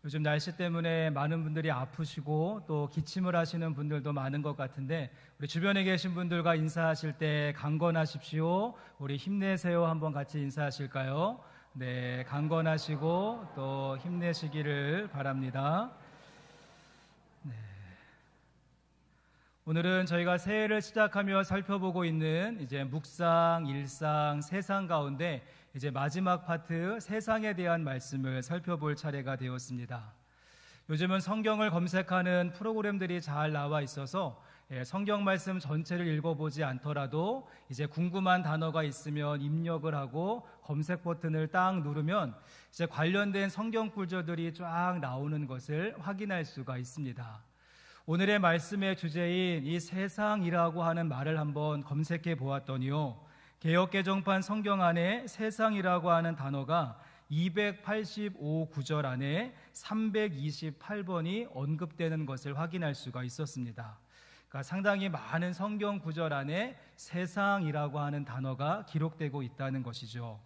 요즘 날씨 때문에 많은 분들이 아프시고 또 기침을 하시는 분들도 많은 것 같은데, 우리 주변에 계신 분들과 인사하실 때 강건하십시오, 우리 힘내세요 한번 같이 인사하실까요? 네, 강건하시고 또 힘내시기를 바랍니다. 오늘은 저희가 새해를 시작하며 살펴보고 있는 이제 묵상, 일상, 세상 가운데 이제 마지막 파트 세상에 대한 말씀을 살펴볼 차례가 되었습니다. 요즘은 성경을 검색하는 프로그램들이 잘 나와 있어서 성경 말씀 전체를 읽어보지 않더라도 이제 궁금한 단어가 있으면 입력을 하고 검색 버튼을 딱 누르면 이제 관련된 성경 구절들이 쫙 나오는 것을 확인할 수가 있습니다. 오늘의 말씀의 주제인 이 세상이라고 하는 말을 한번 검색해 보았더니요, 개역개정판 성경 안에 세상이라고 하는 단어가 285 구절 안에 328번이 언급되는 것을 확인할 수가 있었습니다. 그러니까 상당히 많은 성경 구절 안에 세상이라고 하는 단어가 기록되고 있다는 것이죠.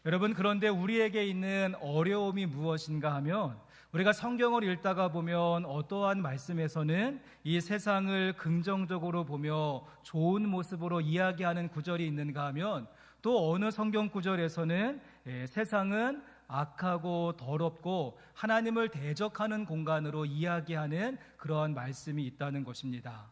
여러분, 그런데 우리에게 있는 어려움이 무엇인가 하면, 우리가 성경을 읽다가 보면 어떠한 말씀에서는 이 세상을 긍정적으로 보며 좋은 모습으로 이야기하는 구절이 있는가 하면, 또 어느 성경 구절에서는 세상은 악하고 더럽고 하나님을 대적하는 공간으로 이야기하는 그러한 말씀이 있다는 것입니다.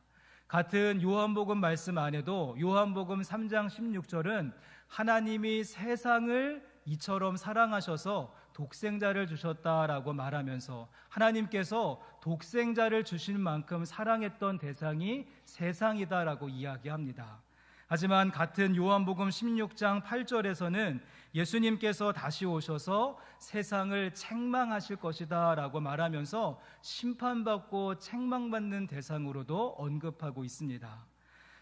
같은 요한복음 말씀 안에도 요한복음 3장 16절은 하나님이 세상을 이처럼 사랑하셔서 독생자를 주셨다라고 말하면서, 하나님께서 독생자를 주신 만큼 사랑했던 대상이 세상이다라고 이야기합니다. 하지만 같은 요한복음 16장 8절에서는 예수님께서 다시 오셔서 세상을 책망하실 것이다 라고 말하면서 심판받고 책망받는 대상으로도 언급하고 있습니다.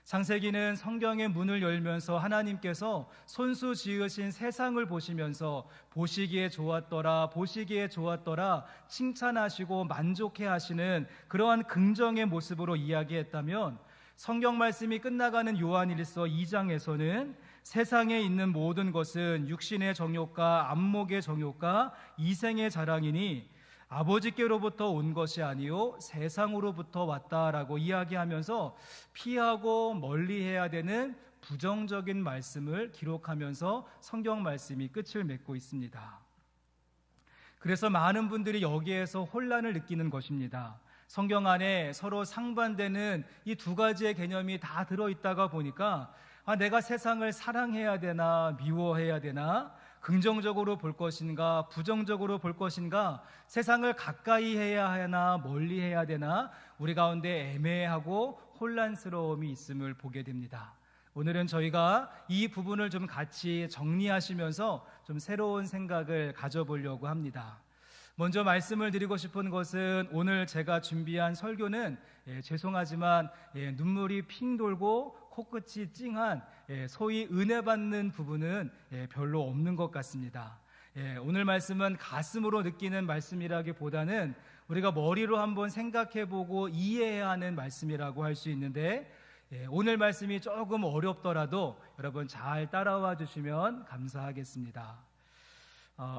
창세기는 성경의 문을 열면서 하나님께서 손수 지으신 세상을 보시면서 보시기에 좋았더라, 보시기에 좋았더라 칭찬하시고 만족해 하시는 그러한 긍정의 모습으로 이야기했다면, 성경 말씀이 끝나가는 요한일서 2장에서는 세상에 있는 모든 것은 육신의 정욕과 안목의 정욕과 이생의 자랑이니 아버지께로부터 온 것이 아니요 세상으로부터 왔다라고 이야기하면서 피하고 멀리해야 되는 부정적인 말씀을 기록하면서 성경 말씀이 끝을 맺고 있습니다. 그래서 많은 분들이 여기에서 혼란을 느끼는 것입니다. 성경 안에 서로 상반되는 이 두 가지의 개념이 다 들어있다가 보니까 내가 세상을 사랑해야 되나 미워해야 되나, 긍정적으로 볼 것인가 부정적으로 볼 것인가, 세상을 가까이 해야 하나 멀리 해야 되나, 우리 가운데 애매하고 혼란스러움이 있음을 보게 됩니다. 오늘은 저희가 이 부분을 좀 같이 정리하시면서 좀 새로운 생각을 가져보려고 합니다. 먼저 말씀을 드리고 싶은 것은, 오늘 제가 준비한 설교는 죄송하지만 눈물이 핑 돌고 코끝이 찡한 소위 은혜 받는 부분은 별로 없는 것 같습니다. 오늘 말씀은 가슴으로 느끼는 말씀이라기보다는 우리가 머리로 한번 생각해보고 이해해야 하는 말씀이라고 할 수 있는데, 오늘 말씀이 조금 어렵더라도 여러분 잘 따라와 주시면 감사하겠습니다.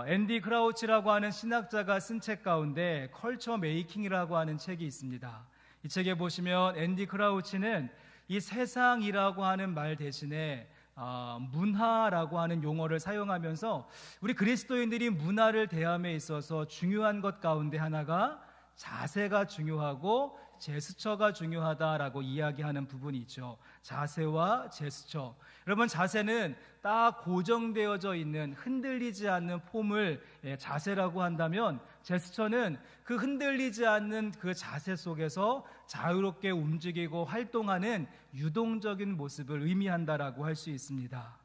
앤디 크라우치라고 하는 신학자가 쓴 책 가운데 컬처 메이킹이라고 하는 책이 있습니다. 이 책에 보시면 앤디 크라우치는 이 세상이라고 하는 말 대신에 문화라고 하는 용어를 사용하면서 우리 그리스도인들이 문화를 대함에 있어서 중요한 것 가운데 하나가 자세가 중요하고 제스처가 중요하다라고 이야기하는 부분이 있죠. 자세와 제스처. 여러분, 자세는 딱 고정되어져 있는 흔들리지 않는 폼을 자세라고 한다면, 제스처는 그 흔들리지 않는 그 자세 속에서 자유롭게 움직이고 활동하는 유동적인 모습을 의미한다라고 할 수 있습니다.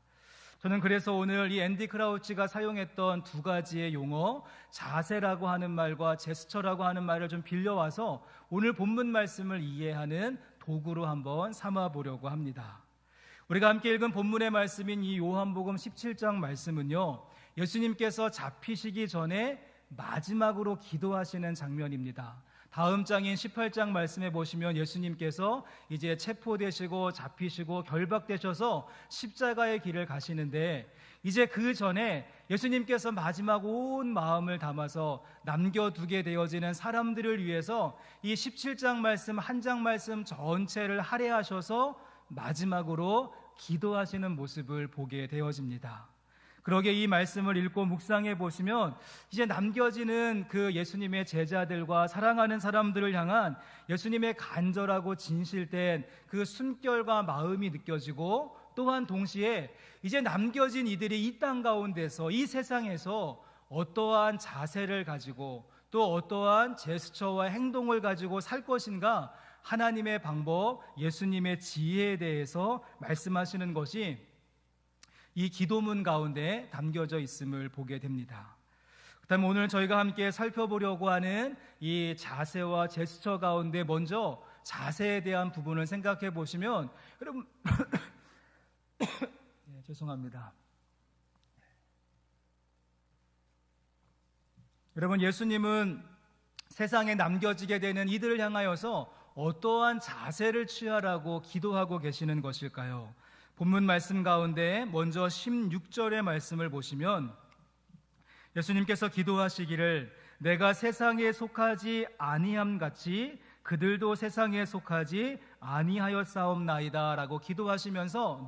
저는 그래서 오늘 이 앤디 크라우치가 사용했던 두 가지의 용어, 자세라고 하는 말과 제스처라고 하는 말을 좀 빌려와서 오늘 본문 말씀을 이해하는 도구로 한번 삼아 보려고 합니다. 우리가 함께 읽은 본문의 말씀인 이 요한복음 17장 말씀은요, 예수님께서 잡히시기 전에 마지막으로 기도하시는 장면입니다. 다음 장인 18장 말씀해 보시면 예수님께서 이제 체포되시고 잡히시고 결박되셔서 십자가의 길을 가시는데, 이제 그 전에 예수님께서 마지막 온 마음을 담아서 남겨두게 되어지는 사람들을 위해서 이 17장 말씀 한 장 말씀 전체를 할애하셔서 마지막으로 기도하시는 모습을 보게 되어집니다. 그러게 이 말씀을 읽고 묵상해 보시면 이제 남겨지는 그 예수님의 제자들과 사랑하는 사람들을 향한 예수님의 간절하고 진실된 그 숨결과 마음이 느껴지고, 또한 동시에 이제 남겨진 이들이 이 땅 가운데서, 이 세상에서 어떠한 자세를 가지고 또 어떠한 제스처와 행동을 가지고 살 것인가, 하나님의 방법, 예수님의 지혜에 대해서 말씀하시는 것이 이 기도문 가운데 담겨져 있음을 보게 됩니다. 그다음에 오늘 저희가 함께 살펴보려고 하는 이 자세와 제스처 가운데 먼저 자세에 대한 부분을 생각해 보시면, 여러분 네, 죄송합니다. 여러분, 예수님은 세상에 남겨지게 되는 이들을 향하여서 어떠한 자세를 취하라고 기도하고 계시는 것일까요? 본문 말씀 가운데 먼저 16절의 말씀을 보시면 예수님께서 기도하시기를 내가 세상에 속하지 아니함 같이 그들도 세상에 속하지 아니하였사옵나이다 라고 기도하시면서,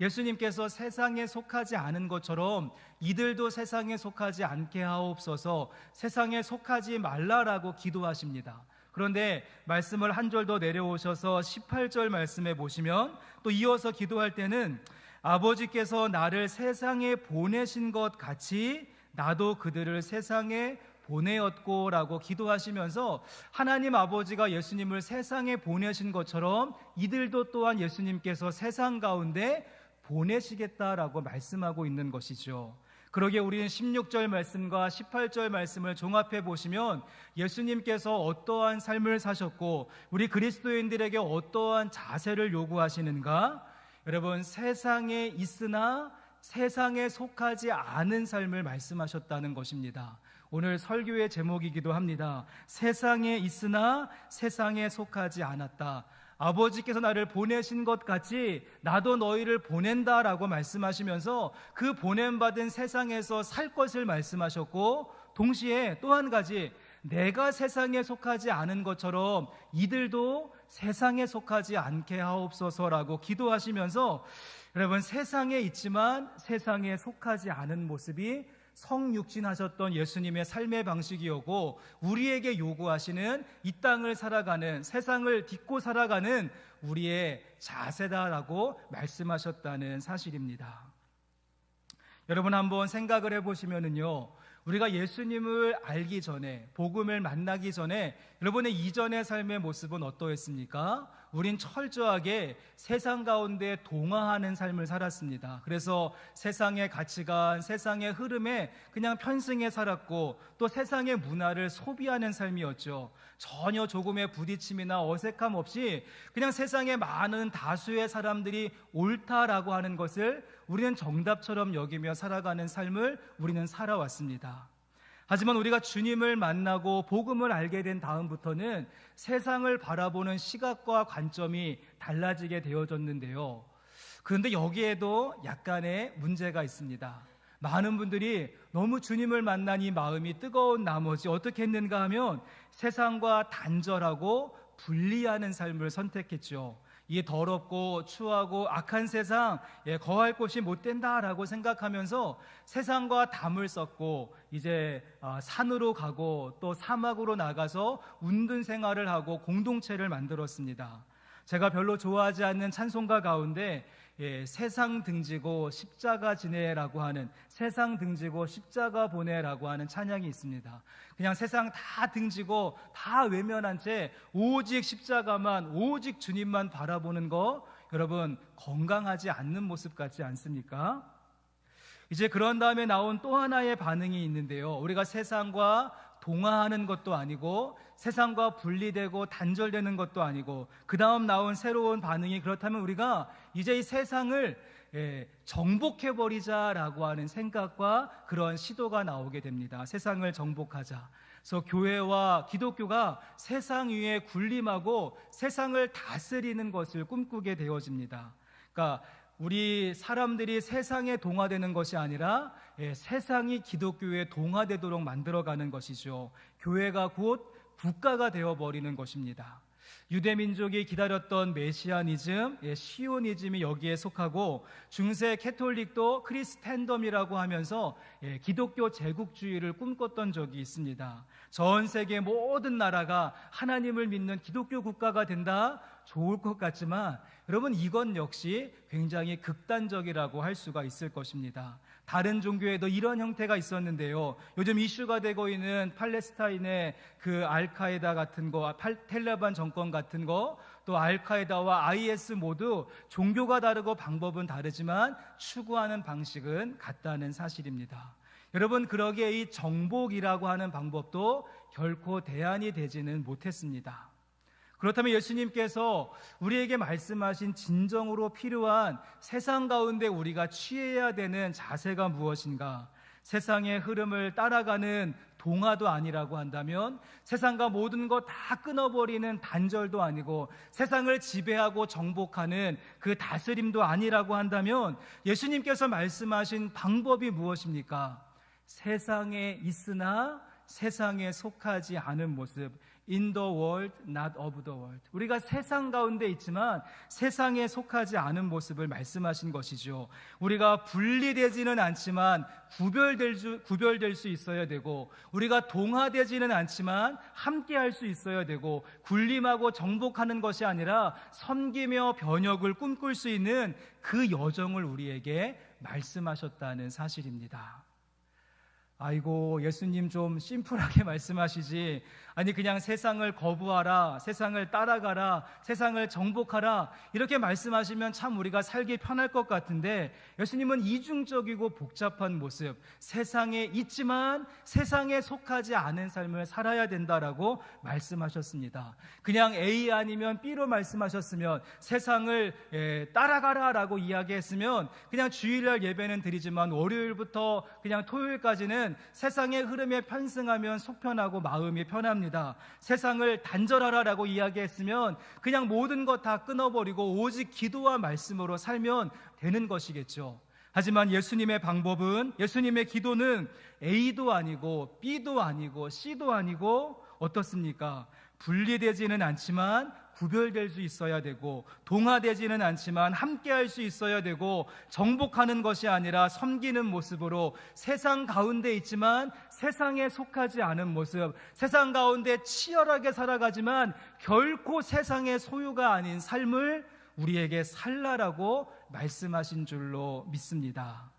예수님께서 세상에 속하지 않은 것처럼 이들도 세상에 속하지 않게 하옵소서, 세상에 속하지 말라라고 기도하십니다. 그런데 말씀을 한 절 더 내려오셔서 18절 말씀에 보시면 또 이어서 기도할 때는 아버지께서 나를 세상에 보내신 것 같이 나도 그들을 세상에 보내었고 라고 기도하시면서, 하나님 아버지가 예수님을 세상에 보내신 것처럼 이들도 또한 예수님께서 세상 가운데 보내시겠다라고 말씀하고 있는 것이죠. 그러기에 우리는 16절 말씀과 18절 말씀을 종합해 보시면 예수님께서 어떠한 삶을 사셨고 우리 그리스도인들에게 어떠한 자세를 요구하시는가? 여러분, 세상에 있으나 세상에 속하지 않은 삶을 말씀하셨다는 것입니다. 오늘 설교의 제목이기도 합니다. 세상에 있으나 세상에 속하지 않았다. 아버지께서 나를 보내신 것 같이 나도 너희를 보낸다라고 말씀하시면서 그 보냄받은 세상에서 살 것을 말씀하셨고, 동시에 또 한 가지, 내가 세상에 속하지 않은 것처럼 이들도 세상에 속하지 않게 하옵소서라고 기도하시면서, 여러분, 세상에 있지만 세상에 속하지 않은 모습이 성육신하셨던 예수님의 삶의 방식이었고, 우리에게 요구하시는 이 땅을 살아가는, 세상을 딛고 살아가는 우리의 자세다라고 말씀하셨다는 사실입니다. 여러분, 한번 생각을 해보시면은요, 우리가 예수님을 알기 전에, 복음을 만나기 전에 여러분의 이전의 삶의 모습은 어떠했습니까? 우린 철저하게 세상 가운데 동화하는 삶을 살았습니다. 그래서 세상의 가치관, 세상의 흐름에 그냥 편승해 살았고, 또 세상의 문화를 소비하는 삶이었죠. 전혀 조금의 부딪힘이나 어색함 없이 그냥 세상의 많은 다수의 사람들이 옳다라고 하는 것을 우리는 정답처럼 여기며 살아가는 삶을 우리는 살아왔습니다. 하지만 우리가 주님을 만나고 복음을 알게 된 다음부터는 세상을 바라보는 시각과 관점이 달라지게 되어졌는데요. 그런데 여기에도 약간의 문제가 있습니다. 많은 분들이 너무 주님을 만난 이 마음이 뜨거운 나머지 어떻게 했는가 하면 세상과 단절하고 분리하는 삶을 선택했죠. 이 더럽고 추하고 악한 세상, 거할 곳이 못 된다라고 생각하면서 세상과 담을 썩고 이제 산으로 가고 또 사막으로 나가서 운동 생활을 하고 공동체를 만들었습니다. 제가 별로 좋아하지 않는 찬송가 가운데 세상 등지고 십자가 지내라고 하는, 세상 등지고 십자가 보내라고 하는 찬양이 있습니다. 그냥 세상 다 등지고 다 외면한 채 오직 십자가만, 오직 주님만 바라보는 거, 여러분, 건강하지 않는 모습 같지 않습니까? 이제 그런 다음에 나온 또 하나의 반응이 있는데요, 우리가 세상과 동화하는 것도 아니고 세상과 분리되고 단절되는 것도 아니고, 그 다음 나온 새로운 반응이, 그렇다면 우리가 이제 이 세상을 정복해버리자라고 하는 생각과 그런 시도가 나오게 됩니다. 세상을 정복하자. 그래서 교회와 기독교가 세상 위에 군림하고 세상을 다스리는 것을 꿈꾸게 되어집니다. 그러니까 우리 사람들이 세상에 동화되는 것이 아니라 세상이 기독교에 동화되도록 만들어가는 것이죠. 교회가 곧 국가가 되어버리는 것입니다. 유대민족이 기다렸던 메시아니즘, 시오니즘이 여기에 속하고, 중세 캐톨릭도 크리스텐덤이라고 하면서 기독교 제국주의를 꿈꿨던 적이 있습니다. 전 세계 모든 나라가 하나님을 믿는 기독교 국가가 된다? 좋을 것 같지만 여러분, 이건 역시 굉장히 극단적이라고 할 수가 있을 것입니다. 다른 종교에도 이런 형태가 있었는데요. 요즘 이슈가 되고 있는 팔레스타인의 그 알카에다 같은 거, 텔레반 정권 같은 거, 또 알카에다와 IS 모두 종교가 다르고 방법은 다르지만 추구하는 방식은 같다는 사실입니다. 여러분, 그러기에 이 정복이라고 하는 방법도 결코 대안이 되지는 못했습니다. 그렇다면 예수님께서 우리에게 말씀하신 진정으로 필요한 세상 가운데 우리가 취해야 되는 자세가 무엇인가? 세상의 흐름을 따라가는 동화도 아니라고 한다면, 세상과 모든 것 다 끊어버리는 단절도 아니고, 세상을 지배하고 정복하는 그 다스림도 아니라고 한다면, 예수님께서 말씀하신 방법이 무엇입니까? 세상에 있으나 세상에 속하지 않은 모습, In the world, not of the world. 우리가 세상 가운데 있지만 세상에 속하지 않은 모습을 말씀하신 것이죠. 우리가 분리되지는 않지만 구별될 수 있어야 되고, 우리가 동화되지는 않지만 함께할 수 있어야 되고, 군림하고 정복하는 것이 아니라 섬기며 변혁을 꿈꿀 수 있는 그 여정을 우리에게 말씀하셨다는 사실입니다. 아이고, 예수님 좀 심플하게 말씀하시지, 아니 그냥 세상을 거부하라, 세상을 따라가라, 세상을 정복하라, 이렇게 말씀하시면 참 우리가 살기 편할 것 같은데, 예수님은 이중적이고 복잡한 모습, 세상에 있지만 세상에 속하지 않은 삶을 살아야 된다라고 말씀하셨습니다. 그냥 A 아니면 B로 말씀하셨으면, 세상을 따라가라 라고 이야기했으면 그냥 주일날 예배는 드리지만 월요일부터 그냥 토요일까지는 세상의 흐름에 편승하면 속편하고 마음이 편합니다. 세상을 단절하라라고 이야기했으면 그냥 모든 것 다 끊어버리고 오직 기도와 말씀으로 살면 되는 것이겠죠. 하지만 예수님의 방법은, 예수님의 기도는 A도 아니고 B도 아니고 C도 아니고 어떻습니까? 분리되지는 않지만 구별될 수 있어야 되고, 동화되지는 않지만 함께할 수 있어야 되고, 정복하는 것이 아니라 섬기는 모습으로 세상 가운데 있지만 세상에 속하지 않은 모습, 세상 가운데 치열하게 살아가지만 결코 세상의 소유가 아닌 삶을 우리에게 살라라고 말씀하신 줄로 믿습니다.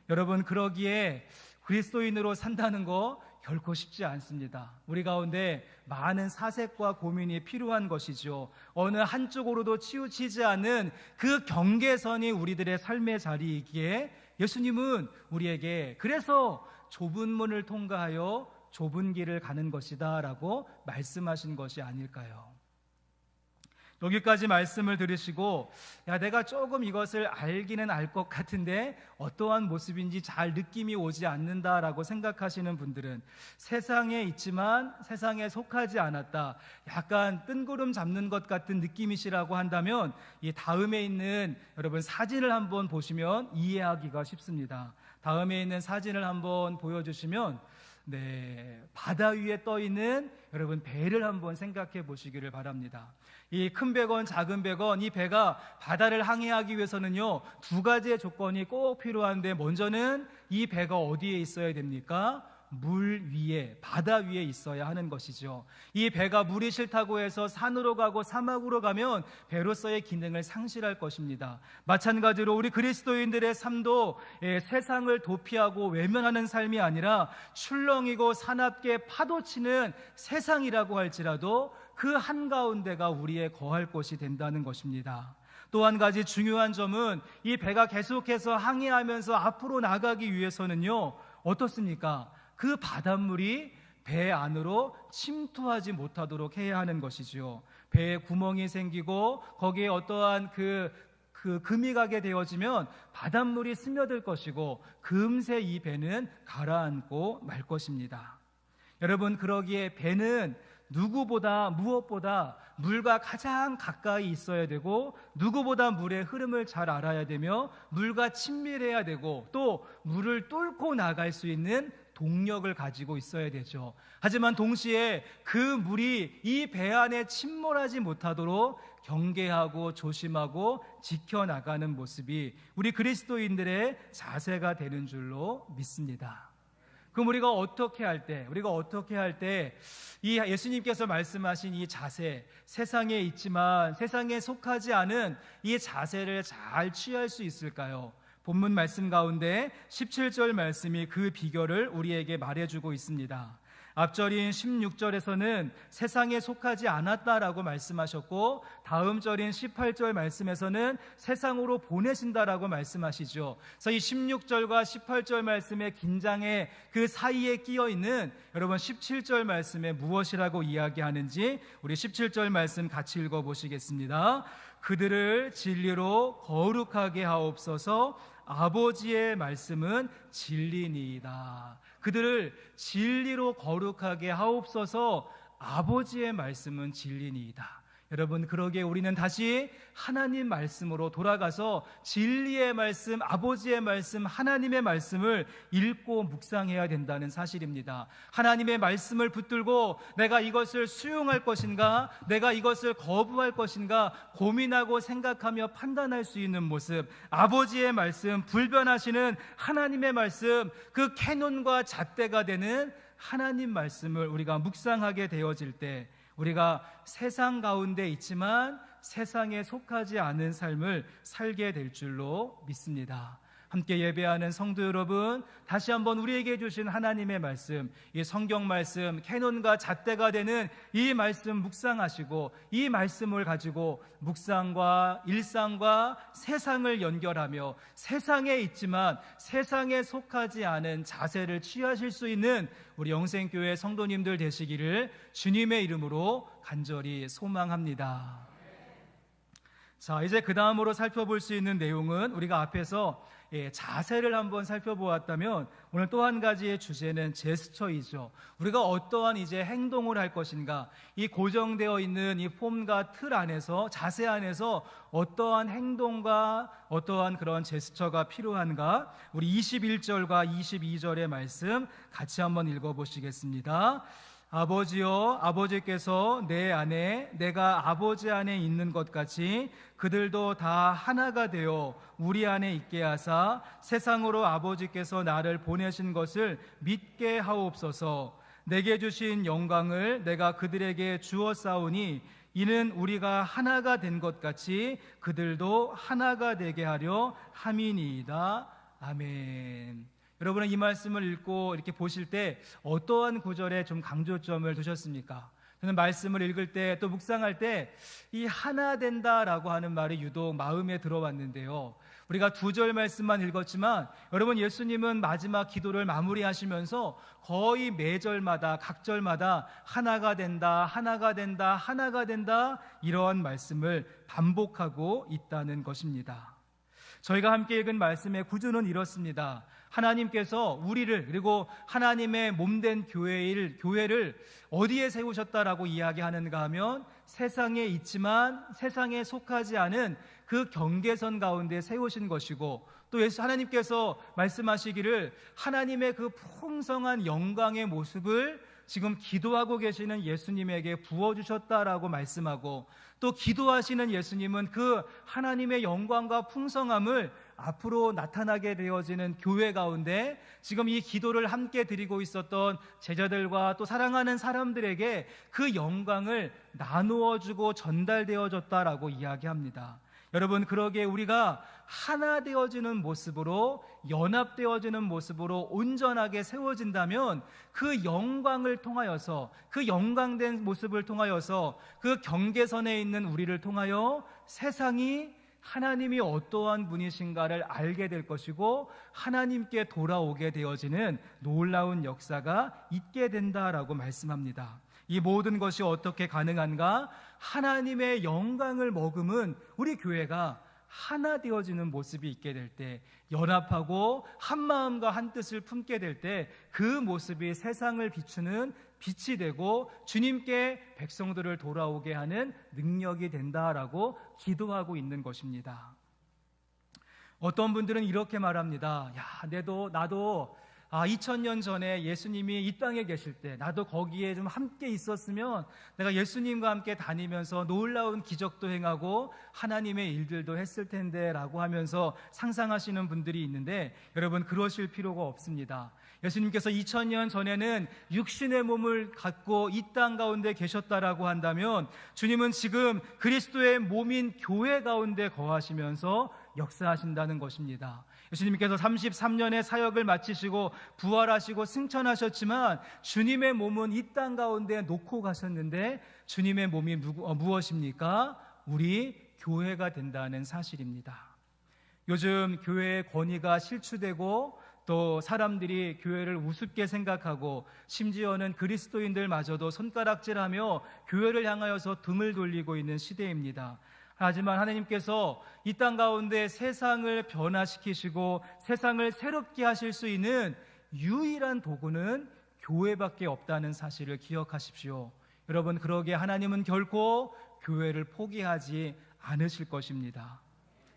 여러분, 그러기에 그리스도인으로 산다는 거 결코 쉽지 않습니다. 우리 가운데 많은 사색과 고민이 필요한 것이죠. 어느 한쪽으로도 치우치지 않은 그 경계선이 우리들의 삶의 자리이기에 예수님은 우리에게 그래서 좁은 문을 통과하여 좁은 길을 가는 것이다 라고 말씀하신 것이 아닐까요? 여기까지 말씀을 들으시고, 야, 내가 조금 이것을 알기는 알 것 같은데 어떠한 모습인지 잘 느낌이 오지 않는다라고 생각하시는 분들은, 세상에 있지만 세상에 속하지 않았다, 약간 뜬구름 잡는 것 같은 느낌이시라고 한다면 이 다음에 있는 여러분 사진을 한번 보시면 이해하기가 쉽습니다. 다음에 있는 사진을 한번 보여주시면, 바다 위에 떠 있는 여러분 배를 한번 생각해 보시기를 바랍니다. 이 큰 배건 작은 배건, 이 배가 바다를 항해하기 위해서는요, 두 가지의 조건이 꼭 필요한데, 먼저는 이 배가 어디에 있어야 됩니까? 물 위에, 바다 위에 있어야 하는 것이죠. 이 배가 물이 싫다고 해서 산으로 가고 사막으로 가면 배로서의 기능을 상실할 것입니다. 마찬가지로 우리 그리스도인들의 삶도 세상을 도피하고 외면하는 삶이 아니라 출렁이고 사납게 파도치는 세상이라고 할지라도 그 한가운데가 우리의 거할 곳이 된다는 것입니다. 또 한 가지 중요한 점은, 이 배가 계속해서 항해하면서 앞으로 나가기 위해서는요, 어떻습니까? 그 바닷물이 배 안으로 침투하지 못하도록 해야 하는 것이죠. 배에 구멍이 생기고 거기에 어떠한 금이 가게 되어지면 바닷물이 스며들 것이고 금세 이 배는 가라앉고 말 것입니다. 여러분, 그러기에 배는 누구보다 무엇보다 물과 가장 가까이 있어야 되고, 누구보다 물의 흐름을 잘 알아야 되며, 물과 친밀해야 되고, 또 물을 뚫고 나갈 수 있는 동력을 가지고 있어야 되죠. 하지만 동시에 그 물이 이 배 안에 침몰하지 못하도록 경계하고 조심하고 지켜나가는 모습이 우리 그리스도인들의 자세가 되는 줄로 믿습니다. 그럼 우리가 어떻게 할 때 이 예수님께서 말씀하신 이 자세, 세상에 있지만 세상에 속하지 않은 이 자세를 잘 취할 수 있을까요? 본문 말씀 가운데 17절 말씀이 그 비결을 우리에게 말해주고 있습니다. 앞절인 16절에서는 세상에 속하지 않았다라고 말씀하셨고, 다음 절인 18절 말씀에서는 세상으로 보내신다라고 말씀하시죠. 그래서 이 16절과 18절 말씀의 긴장의 그 사이에 끼어 있는 여러분 17절 말씀에 무엇이라고 이야기하는지 우리 17절 말씀 같이 읽어보시겠습니다. 그들을 진리로 거룩하게 하옵소서. 아버지의 말씀은 진리니이다. 그들을 진리로 거룩하게 하옵소서. 아버지의 말씀은 진리니이다. 여러분, 그러기에 우리는 다시 하나님 말씀으로 돌아가서 진리의 말씀, 아버지의 말씀, 하나님의 말씀을 읽고 묵상해야 된다는 사실입니다. 하나님의 말씀을 붙들고 내가 이것을 수용할 것인가, 내가 이것을 거부할 것인가 고민하고 생각하며 판단할 수 있는 모습, 아버지의 말씀, 불변하시는 하나님의 말씀, 그 캐논과 잣대가 되는 하나님 말씀을 우리가 묵상하게 되어질 때 우리가 세상 가운데 있지만 세상에 속하지 않은 삶을 살게 될 줄로 믿습니다. 함께 예배하는 성도 여러분, 다시 한번 우리에게 주신 하나님의 말씀, 이 성경 말씀, 캐논과 잣대가 되는 이 말씀 묵상하시고, 이 말씀을 가지고 묵상과 일상과 세상을 연결하며 세상에 있지만 세상에 속하지 않은 자세를 취하실 수 있는 우리 영생교회 성도님들 되시기를 주님의 이름으로 간절히 소망합니다. 자, 이제 그 다음으로 살펴볼 수 있는 내용은 우리가 앞에서 자세를 한번 살펴보았다면 오늘 또 한 가지의 주제는 제스처이죠. 우리가 어떠한 이제 행동을 할 것인가, 이 고정되어 있는 이 폼과 틀 안에서, 자세 안에서 어떠한 행동과 어떠한 그런 제스처가 필요한가, 우리 21절과 22절의 말씀 같이 한번 읽어보시겠습니다. 아버지여, 아버지께서 내 안에 내가 아버지 안에 있는 것 같이 그들도 다 하나가 되어 우리 안에 있게 하사 세상으로 아버지께서 나를 보내신 것을 믿게 하옵소서. 내게 주신 영광을 내가 그들에게 주었사오니 이는 우리가 하나가 된 것 같이 그들도 하나가 되게 하려 함이니이다. 아멘. 여러분은 이 말씀을 읽고 이렇게 보실 때 어떠한 구절에 좀 강조점을 두셨습니까? 저는 말씀을 읽을 때 또 묵상할 때 이 하나 된다라고 하는 말이 유독 마음에 들어왔는데요. 우리가 2절 말씀만 읽었지만 여러분, 예수님은 마지막 기도를 마무리하시면서 거의 매절마다 각절마다 하나가 된다, 하나가 된다, 하나가 된다, 이러한 말씀을 반복하고 있다는 것입니다. 저희가 함께 읽은 말씀의 구조는 이렇습니다. 하나님께서 우리를, 그리고 하나님의 몸된 교회를 어디에 세우셨다라고 이야기하는가 하면 세상에 있지만 세상에 속하지 않은 그 경계선 가운데 세우신 것이고, 또 하나님께서 말씀하시기를 하나님의 그 풍성한 영광의 모습을 지금 기도하고 계시는 예수님에게 부어주셨다라고 말씀하고, 또 기도하시는 예수님은 그 하나님의 영광과 풍성함을 앞으로 나타나게 되어지는 교회 가운데 지금 이 기도를 함께 드리고 있었던 제자들과 또 사랑하는 사람들에게 그 영광을 나누어 주고 전달되어졌다라고 이야기합니다. 여러분, 그러기에 우리가 하나 되어지는 모습으로, 연합되어지는 모습으로 온전하게 세워진다면 그 영광을 통하여서, 그 영광된 모습을 통하여서 그 경계선에 있는 우리를 통하여 세상이 하나님이 어떠한 분이신가를 알게 될 것이고 하나님께 돌아오게 되어지는 놀라운 역사가 있게 된다라고 말씀합니다. 이 모든 것이 어떻게 가능한가? 하나님의 영광을 머금은 우리 교회가 하나 되어지는 모습이 있게 될 때, 연합하고 한 마음과 한 뜻을 품게 될 때 그 모습이 세상을 비추는 빛이 되고 주님께 백성들을 돌아오게 하는 능력이 된다라고 기도하고 있는 것입니다. 어떤 분들은 이렇게 말합니다. 나도 2000년 전에 예수님이 이 땅에 계실 때 나도 거기에 좀 함께 있었으면 내가 예수님과 함께 다니면서 놀라운 기적도 행하고 하나님의 일들도 했을 텐데 라고 하면서 상상하시는 분들이 있는데, 여러분, 그러실 필요가 없습니다. 예수님께서 2000년 전에는 육신의 몸을 갖고 이 땅 가운데 계셨다라고 한다면 주님은 지금 그리스도의 몸인 교회 가운데 거하시면서 역사하신다는 것입니다. 예수님께서 33년의 사역을 마치시고 부활하시고 승천하셨지만 주님의 몸은 이 땅 가운데 놓고 가셨는데 주님의 몸이 무엇입니까? 우리 교회가 된다는 사실입니다. 요즘 교회의 권위가 실추되고 또 사람들이 교회를 우습게 생각하고 심지어는 그리스도인들마저도 손가락질하며 교회를 향하여서 등을 돌리고 있는 시대입니다. 하지만 하나님께서 이 땅 가운데 세상을 변화시키시고 세상을 새롭게 하실 수 있는 유일한 도구는 교회밖에 없다는 사실을 기억하십시오. 여러분, 그러기에 하나님은 결코 교회를 포기하지 않으실 것입니다.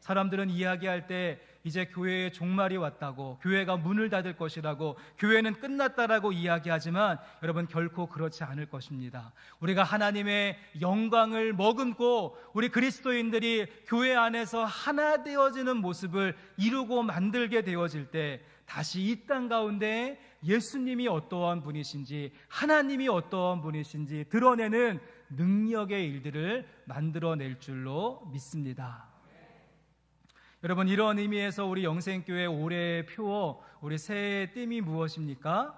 사람들은 이야기할 때 이제 교회의 종말이 왔다고, 교회가 문을 닫을 것이라고, 교회는 끝났다라고 이야기하지만 여러분, 결코 그렇지 않을 것입니다. 우리가 하나님의 영광을 머금고 우리 그리스도인들이 교회 안에서 하나 되어지는 모습을 이루고 만들게 되어질 때 다시 이 땅 가운데 예수님이 어떠한 분이신지, 하나님이 어떠한 분이신지 드러내는 능력의 일들을 만들어낼 줄로 믿습니다. 여러분, 이런 의미에서 우리 영생교회 올해의 표어, 우리 새해의 띠이 무엇입니까?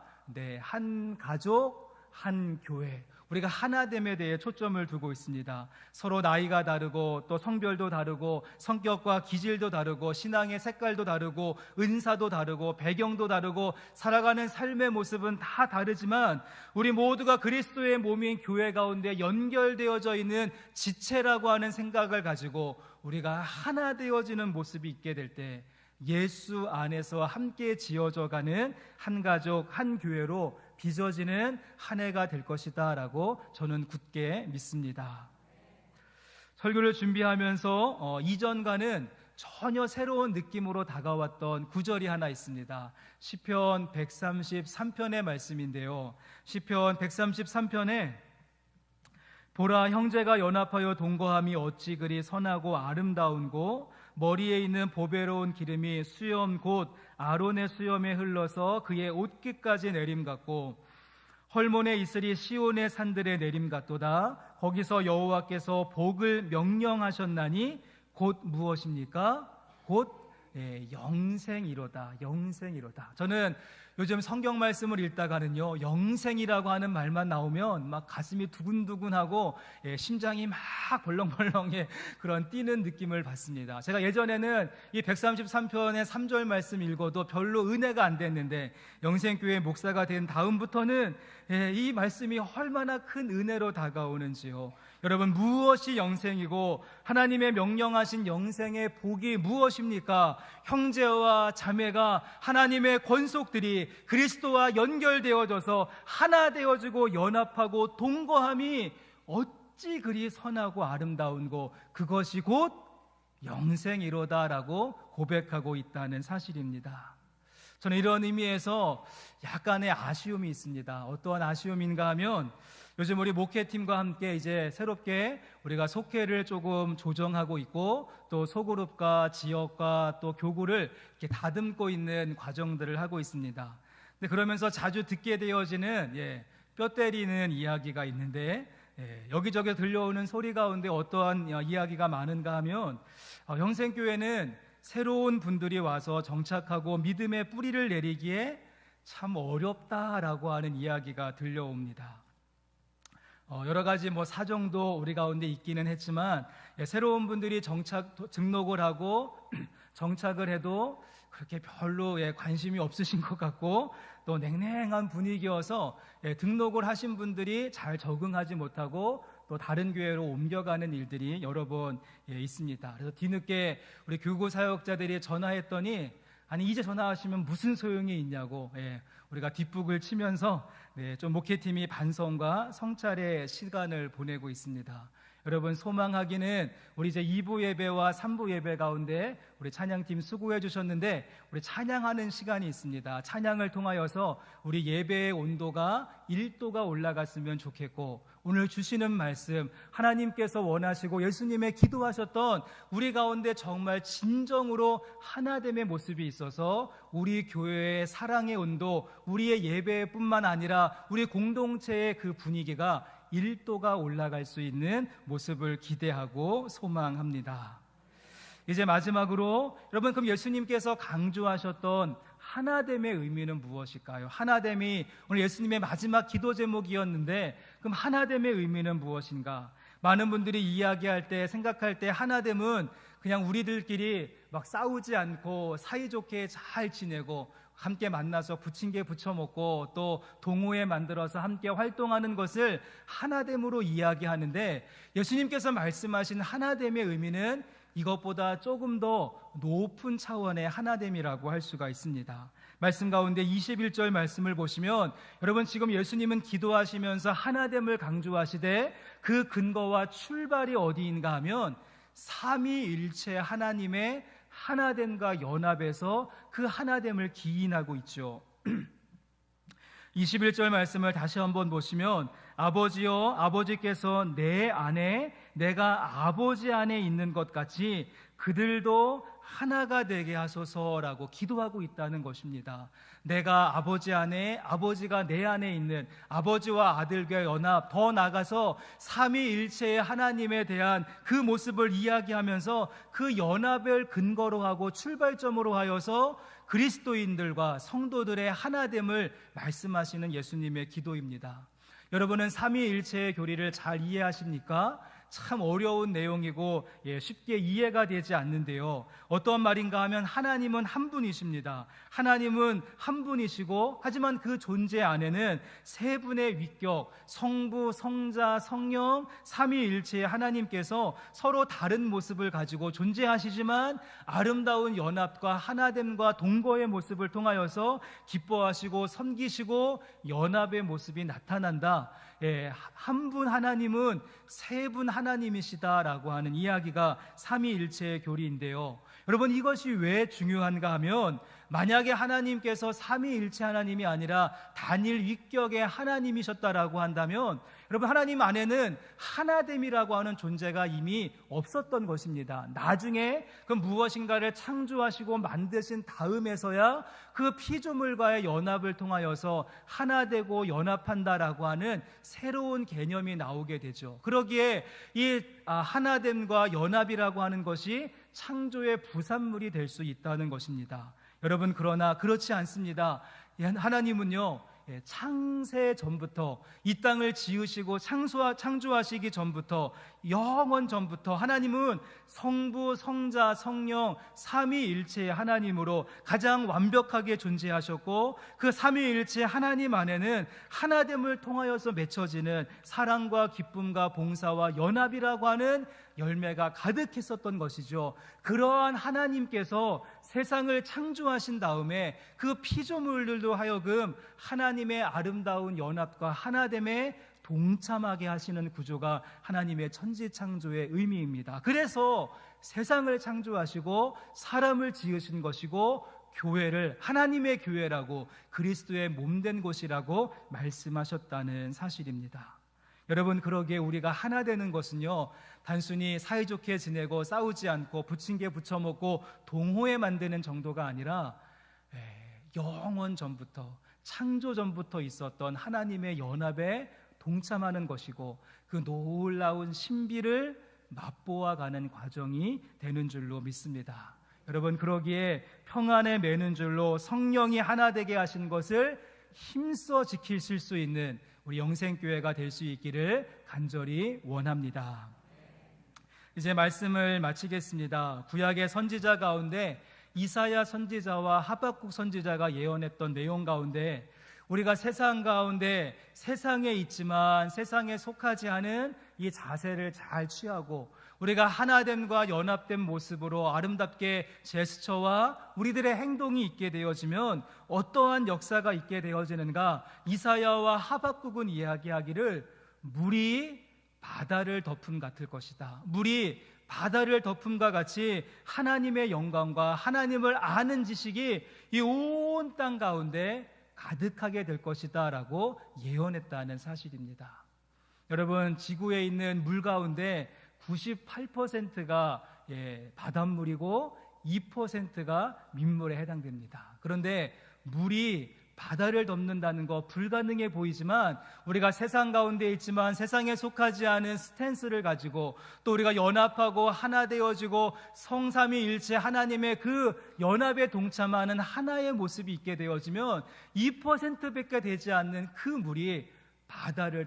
한 가족, 한 교회. 우리가 하나됨에 대해 초점을 두고 있습니다. 서로 나이가 다르고 또 성별도 다르고 성격과 기질도 다르고 신앙의 색깔도 다르고 은사도 다르고 배경도 다르고 살아가는 삶의 모습은 다 다르지만 우리 모두가 그리스도의 몸인 교회 가운데 연결되어져 있는 지체라고 하는 생각을 가지고 우리가 하나 되어지는 모습이 있게 될 때 예수 안에서 함께 지어져 가는 한 가족, 한 교회로 빚어지는 한 해가 될 것이다 라고 저는 굳게 믿습니다. 설교를 준비하면서 이전과는 전혀 새로운 느낌으로 다가왔던 구절이 하나 있습니다. 시편 133편의 말씀인데요, 시편 133편에 보라, 형제가 연합하여 동거함이 어찌 그리 선하고 아름다운고 머리에 있는 보배로운 기름이 수염 곧 아론의 수염에 흘러서 그의 옷깃까지 내림 같고 헐몬에 이슬이 시온의 산들의 내림 같도다. 거기서 여호와께서 복을 명령하셨나니 곧 무엇입니까? 곧 영생이로다. 영생이로다. 저는 요즘 성경 말씀을 읽다가는요, 영생이라고 하는 말만 나오면 막 가슴이 두근두근하고 심장이 막 벌렁벌렁 그런 뛰는 느낌을 받습니다. 제가 예전에는 이 133편의 3절 말씀 읽어도 별로 은혜가 안 됐는데 영생교회 목사가 된 다음부터는 이 말씀이 얼마나 큰 은혜로 다가오는지요. 여러분, 무엇이 영생이고 하나님의 명령하신 영생의 복이 무엇입니까? 형제와 자매가 하나님의 권속들이 그리스도와 연결되어져서 하나 되어지고 연합하고 동거함이 어찌 그리 선하고 아름다운고 그것이 곧 영생이로다라고 고백하고 있다는 사실입니다. 저는 이런 의미에서 약간의 아쉬움이 있습니다. 어떠한 아쉬움인가 하면 요즘 우리 목회팀과 함께 이제 새롭게 우리가 속회를 조금 조정하고 있고 또 소그룹과 지역과 또 교구를 이렇게 다듬고 있는 과정들을 하고 있습니다. 근데 그러면서 자주 듣게 되어지는 뼈 때리는 이야기가 있는데 여기저기 들려오는 소리 가운데 어떠한 이야기가 많은가 하면 영생교회는 새로운 분들이 와서 정착하고 믿음의 뿌리를 내리기에 참 어렵다라고 하는 이야기가 들려옵니다. 여러 가지 사정도 우리 가운데 있기는 했지만 새로운 분들이 등록을 하고 정착을 해도 그렇게 별로 관심이 없으신 것 같고 또 냉랭한 분위기여서 등록을 하신 분들이 잘 적응하지 못하고 또 또 다른 교회로 옮겨가는 일들이 여러 번 있습니다. 그래서 뒤늦게 우리 교구 사역자들이 전화했더니 아니 이제 전화하시면 무슨 소용이 있냐고 우리가 뒷북을 치면서 좀 목회팀이 반성과 성찰의 시간을 보내고 있습니다. 여러분 소망하기는 우리 이제 2부 예배와 3부 예배 가운데 우리 찬양팀 수고해 주셨는데 우리 찬양하는 시간이 있습니다. 찬양을 통하여서 우리 예배의 온도가 1도가 올라갔으면 좋겠고 오늘 주시는 말씀 하나님께서 원하시고 예수님의 기도하셨던 우리 가운데 정말 진정으로 하나됨의 모습이 있어서 우리 교회의 사랑의 온도 우리의 예배뿐만 아니라 우리 공동체의 그 분위기가 1도가 올라갈 수 있는 모습을 기대하고 소망합니다. 이제 마지막으로 여러분 그럼 예수님께서 강조하셨던 하나됨의 의미는 무엇일까요? 하나됨이 오늘 예수님의 마지막 기도 제목이었는데 그럼 하나됨의 의미는 무엇인가? 많은 분들이 이야기할 때 생각할 때 하나됨은 그냥 우리들끼리 막 싸우지 않고 사이좋게 잘 지내고 함께 만나서 부침개 부쳐 먹고 또 동호회 만들어서 함께 활동하는 것을 하나됨으로 이야기하는데 예수님께서 말씀하신 하나됨의 의미는 이것보다 조금 더 높은 차원의 하나됨이라고 할 수가 있습니다. 말씀 가운데 21절 말씀을 보시면 여러분 지금 예수님은 기도하시면서 하나됨을 강조하시되 그 근거와 출발이 어디인가 하면 삼위일체 하나님의 하나됨과 연합에서 그 하나됨을 기인하고 있죠. 21절 말씀을 다시 한번 보시면 아버지여 아버지께서 내 안에 내가 아버지 안에 있는 것 같이 그들도 하나가 되게 하소서라고 기도하고 있다는 것입니다. 내가 아버지 안에 아버지가 내 안에 있는 아버지와 아들과의 연합 더 나아가서 삼위일체의 하나님에 대한 그 모습을 이야기하면서 그 연합을 근거로 하고 출발점으로 하여서 그리스도인들과 성도들의 하나됨을 말씀하시는 예수님의 기도입니다. 여러분은 삼위일체의 교리를 잘 이해하십니까? 참 어려운 내용이고 쉽게 이해가 되지 않는데요. 어떤 말인가 하면 하나님은 한 분이십니다. 하나님은 한 분이시고 하지만 그 존재 안에는 세 분의 위격, 성부, 성자, 성령, 삼위일체의 하나님께서 서로 다른 모습을 가지고 존재하시지만 아름다운 연합과 하나됨과 동거의 모습을 통하여서 기뻐하시고 섬기시고 연합의 모습이 나타난다. 한 분 하나님은 세 분 하나님이시다라고 하는 이야기가 삼위일체의 교리인데요. 여러분 이것이 왜 중요한가 하면 만약에 하나님께서 삼위일체 하나님이 아니라 단일 위격의 하나님이셨다라고 한다면 여러분 하나님 안에는 하나됨이라고 하는 존재가 이미 없었던 것입니다. 나중에 그 무엇인가를 창조하시고 만드신 다음에서야 그 피조물과의 연합을 통하여서 하나되고 연합한다라고 하는 새로운 개념이 나오게 되죠. 그러기에 이 하나됨과 연합이라고 하는 것이 창조의 부산물이 될 수 있다는 것입니다. 여러분 그러나 그렇지 않습니다. 하나님은요 창세 전부터 이 땅을 지으시고 창조하시기 전부터 영원 전부터 하나님은 성부, 성자, 성령 삼위일체의 하나님으로 가장 완벽하게 존재하셨고 그 삼위일체 하나님 안에는 하나됨을 통하여서 맺혀지는 사랑과 기쁨과 봉사와 연합이라고 하는 열매가 가득했었던 것이죠. 그러한 하나님께서 세상을 창조하신 다음에 그 피조물들도 하여금 하나님의 아름다운 연합과 하나됨에 동참하게 하시는 구조가 하나님의 천지창조의 의미입니다. 그래서 세상을 창조하시고 사람을 지으신 것이고 교회를 하나님의 교회라고 그리스도의 몸된 곳이라고 말씀하셨다는 사실입니다. 여러분 그러기에 우리가 하나 되는 것은요 단순히 사이좋게 지내고 싸우지 않고 부침개 부쳐 먹고 동호회 만드는 정도가 아니라 영원 전부터 창조 전부터 있었던 하나님의 연합에 동참하는 것이고 그 놀라운 신비를 맛보아가는 과정이 되는 줄로 믿습니다. 여러분 그러기에 평안에 매는 줄로 성령이 하나 되게 하신 것을 힘써 지키실 수 있는 우리 영생교회가 될 수 있기를 간절히 원합니다. 이제 말씀을 마치겠습니다. 구약의 선지자 가운데 이사야 선지자와 하박국 선지자가 예언했던 내용 가운데 우리가 세상 가운데 세상에 있지만 세상에 속하지 않은 이 자세를 잘 취하고 우리가 하나됨과 연합된 모습으로 아름답게 제스처와 우리들의 행동이 있게 되어지면 어떠한 역사가 있게 되어지는가? 이사야와 하박국은 이야기하기를 물이 바다를 덮음 같을 것이다. 물이 바다를 덮음과 같이 하나님의 영광과 하나님을 아는 지식이 이 온 땅 가운데 가득하게 될 것이다 라고 예언했다는 사실입니다. 여러분, 지구에 있는 물 가운데 98%가 바닷물이고 2%가 민물에 해당됩니다. 그런데 물이 바다를 덮는다는 거 불가능해 보이지만 우리가 세상 가운데 있지만 세상에 속하지 않은 스탠스를 가지고 또 우리가 연합하고 하나 되어지고 성삼위일체 하나님의 그 연합에 동참하는 하나의 모습이 있게 되어지면 2%밖에 되지 않는 그 물이 바다를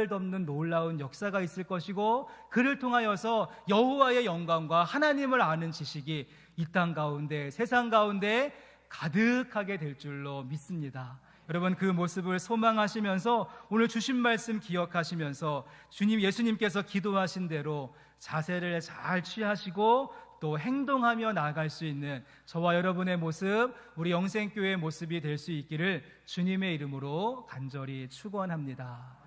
덮는 놀라운 역사가 있을 것이고, 그를 통하여서 여호와의 영광과 하나님을 아는 지식이 이 땅 가운데 세상 가운데 가득하게 될 줄로 믿습니다. 여러분, 그 모습을 소망하시면서 오늘 주신 말씀 기억하시면서 예수님께서 기도하신 대로 자세를 잘 취하시고 또 행동하며 나아갈 수 있는 저와 여러분의 모습, 우리 영생교회의 모습이 될 수 있기를 주님의 이름으로 간절히 축원합니다.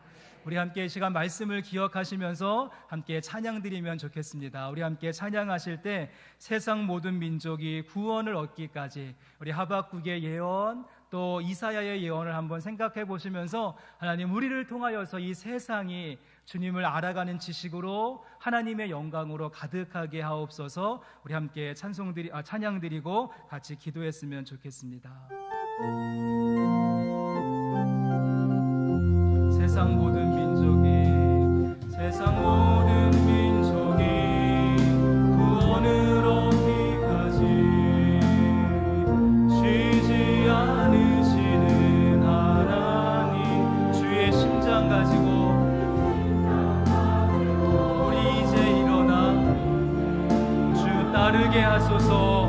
우리 함께 이 시간 말씀을 기억하시면서 함께 찬양 드리면 좋겠습니다. 우리 함께 찬양하실 때 세상 모든 민족이 구원을 얻기까지, 우리 하박국의 예언 또 이사야의 예언을 한번 생각해 보시면서 하나님, 우리를 통하여서 이 세상이 주님을 알아가는 지식으로 하나님의 영광으로 가득하게 하옵소서. 우리 함께 찬양 드리고 같이 기도했으면 좋겠습니다. 세상 모든 민족이 구원을 얻기까지 쉬지 않으시는 하나님, 주의 심장 가지고 우리 이제 일어나 주 따르게 하소서.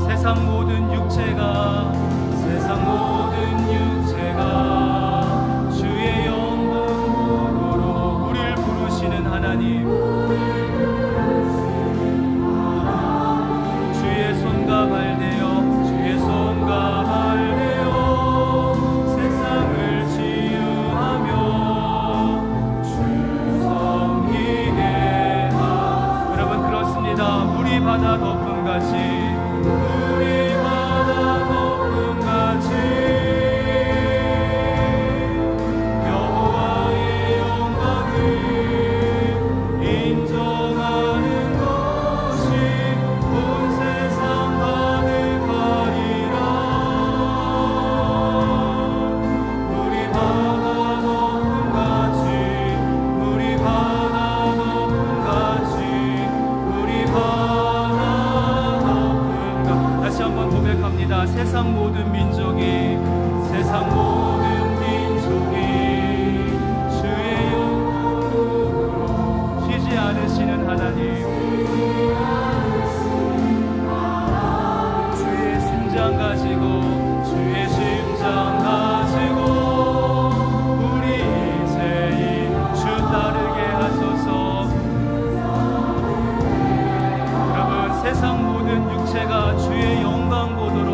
세상 모든 육체가 주의 영광으로 우리를 부르시는 하나님, 주의 손과 발대어 세상을 치유하며 주 섬기게 하소서. 여러분, 그렇습니다. 물이 바다 덮음 같이 세상 모든 민족이 주의 영광으로 쉬지 않으시는 하나님, 주의 심장 가지고 우리 이제 주 따르게 하소서. 여러분, 세상 모든 육체가 주의 영광 보도록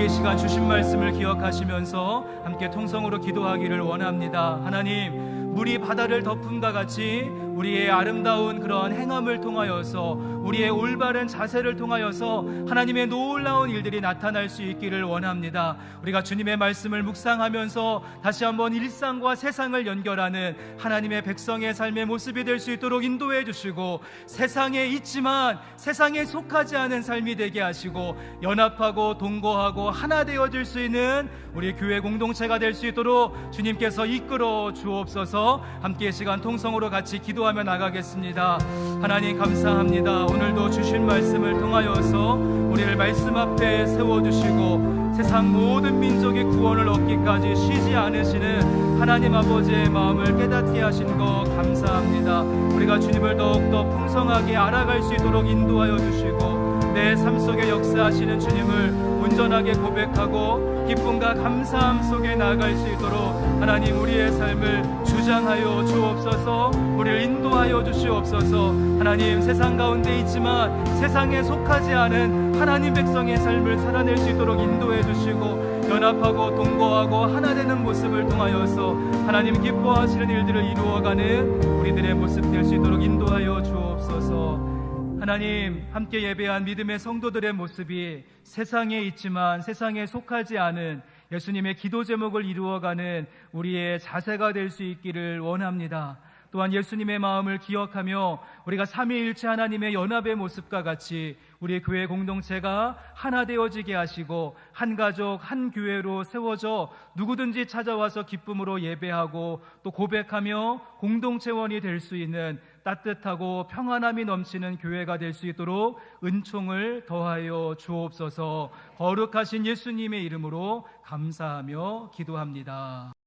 이 시간 주신 말씀을 기억하시면서 함께 통성으로 기도하기를 원합니다. 하나님, 물이 바다를 덮음과 같이 우리의 아름다운 그런 행함을 통하여서, 우리의 올바른 자세를 통하여서 하나님의 놀라운 일들이 나타날 수 있기를 원합니다. 우리가 주님의 말씀을 묵상하면서 다시 한번 일상과 세상을 연결하는 하나님의 백성의 삶의 모습이 될 수 있도록 인도해 주시고, 세상에 있지만 세상에 속하지 않은 삶이 되게 하시고, 연합하고 동거하고 하나 되어질 수 있는 우리 교회 공동체가 될 수 있도록 주님께서 이끌어 주옵소서. 함께 시간 통성으로 같이 기도하며 나가겠습니다. 하나님 감사합니다. 오늘도 주신 말씀을 통하여서 우리를 말씀 앞에 세워주시고 세상 모든 민족의 구원을 얻기까지 쉬지 않으시는 하나님 아버지의 마음을 깨닫게 하신 것 감사합니다. 우리가 주님을 더욱더 풍성하게 알아갈 수 있도록 인도하여 주시고, 내 삶 속에 역사하시는 주님을 온전하게 고백하고 기쁨과 감사함 속에 나아갈 수 있도록 하나님 우리의 삶을 주장하여 주옵소서. 우리를 인도하여 주시옵소서. 하나님, 세상 가운데 있지만 세상에 속하지 않은 하나님 백성의 삶을 살아낼 수 있도록 인도해 주시고, 연합하고 동거하고 하나 되는 모습을 통하여서 하나님 기뻐하시는 일들을 이루어가는 우리들의 모습 될 수 있도록 인도하여 주옵소서. 하나님, 함께 예배한 믿음의 성도들의 모습이 세상에 있지만 세상에 속하지 않은 예수님의 기도 제목을 이루어가는 우리의 자세가 될 수 있기를 원합니다. 또한 예수님의 마음을 기억하며 우리가 삼위일체 하나님의 연합의 모습과 같이 우리 교회 공동체가 하나 되어지게 하시고, 한 가족 한 교회로 세워져 누구든지 찾아와서 기쁨으로 예배하고 또 고백하며 공동체원이 될 수 있는 따뜻하고 평안함이 넘치는 교회가 될 수 있도록 은총을 더하여 주옵소서. 거룩하신 예수님의 이름으로 감사하며 기도합니다.